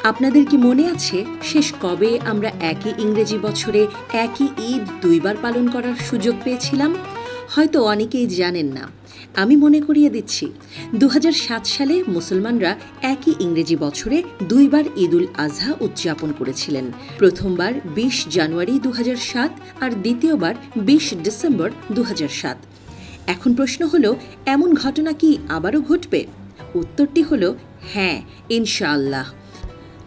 আপনাদের কি মনে আছে শেষ কবে আমরা একই ইংরেজি বছরে একই ঈদ দুইবার পালন করার সুযোগ পেয়েছিলাম? হয়তো অনেকেই জানেন না। আমি মনে করিয়ে দিচ্ছি, ২০০৭ সালে মুসলমানরা একই ইংরেজি বছরে দুইবার ঈদুল আজহা উদযাপন করেছিলেন। প্রথমবার ২০ জানুয়ারি ২০০৭ আর দ্বিতীয়বার ২০ ডিসেম্বর ২০০৭। এখন প্রশ্ন হলো, এমন ঘটনা কি আবারও ঘটবে? উত্তরটি হলো হ্যাঁ, ইনশাআল্লাহ।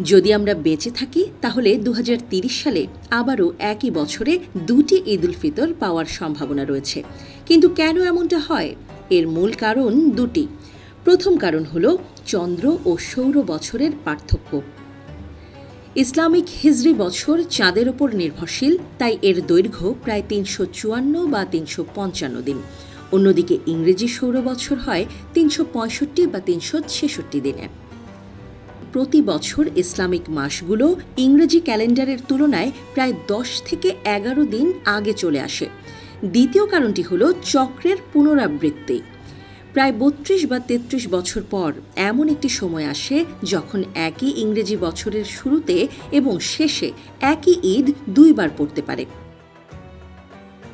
যদি আমরা বেঁচে থাকি তাহলে ২০৩০ সালে আবারও একই বছরে দুটি ঈদ উল ফিতর পাওয়ার সম্ভাবনা রয়েছে। কিন্তু কেন এমনটা হয়? এর মূল কারণ দুটি। প্রথম কারণ হল চন্দ্র ও সৌর বছরের পার্থক্য। ইসলামিক হিজরি বছর চাঁদের ওপর নির্ভরশীল, তাই এর দৈর্ঘ্য প্রায় ৩৫৪ বা ৩৫৫ দিন। অন্যদিকে ইংরেজি সৌর বছর হয় ৩৬৫ বা ৩৬৬ দিনে। প্রতি বছর ইসলামিক মাসগুলো ইংরেজি ক্যালেন্ডারের তুলনায় প্রায় ১০ থেকে ১১ দিন আগে চলে আসে। দ্বিতীয় কারণটি হল চক্রের পুনরাবৃত্তি। প্রায় ৩২ বা ৩৩ বছর পর এমন একটি সময় আসে যখন একই ইংরেজি বছরের শুরুতে এবং শেষে একই ঈদ দুইবার পড়তে পারে।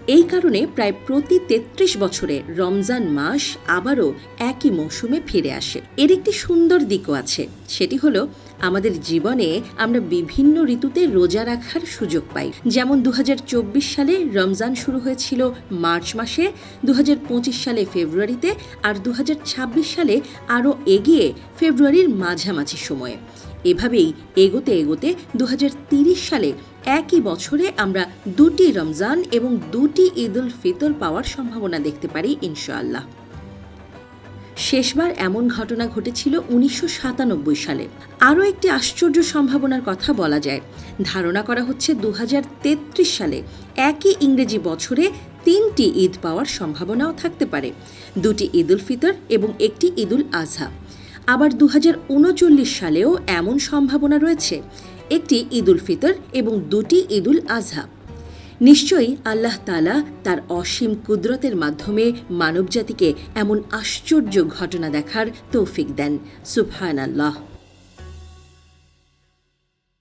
এই কারণে প্রায় প্রতি ৩৩ বছরে রমজান মাস আবারও একই মৌসুমে ফিরে আসে। এর একটি সুন্দর দিকও আছে, সেটি হলো আমাদের জীবনে আমরা বিভিন্ন ঋতুতে রোজা রাখার সুযোগ পাই। যেমন ২০২৪ সালে রমজান শুরু হয়েছিল মার্চ মাসে, ২০২৫ সালে ফেব্রুয়ারিতে, আর ২০২৬ সালে আরও এগিয়ে ফেব্রুয়ারির মাঝামাঝি সময়ে। এভাবেই এগোতে এগোতে ২০৩০ সালে একই বছরে আমরা দুটি রমজান এবং দুটি ঈদ উল ফিতর পাওয়ার সম্ভাবনা দেখতে পারি ইনশাআল্লাহ। শেষবার এমন ঘটনা ঘটেছিল ১৯৯৭ সালে। আরও একটি আশ্চর্য সম্ভাবনার কথা বলা যায়। ধারণা করা হচ্ছে ২০৩৩ সালে একই ইংরেজি বছরে ৩টি ঈদ পাওয়ার সম্ভাবনাও থাকতে পারে, দুটি ঈদ উল ফিতর এবং একটি ঈদ উল আজহা। আবার ২০৩৯ সালেও এমন সম্ভাবনা রয়েছে, একটি ঈদ উল ফিতর এবং দুটি ঈদ উল আজহা। নিশ্চয়ই আল্লাহ তাআলা তার অসীম কুদরতের মাধ্যমে মানবজাতিকে এমন আশ্চর্য ঘটনা দেখার তৌফিক দেন। সুবহানাল্লাহ।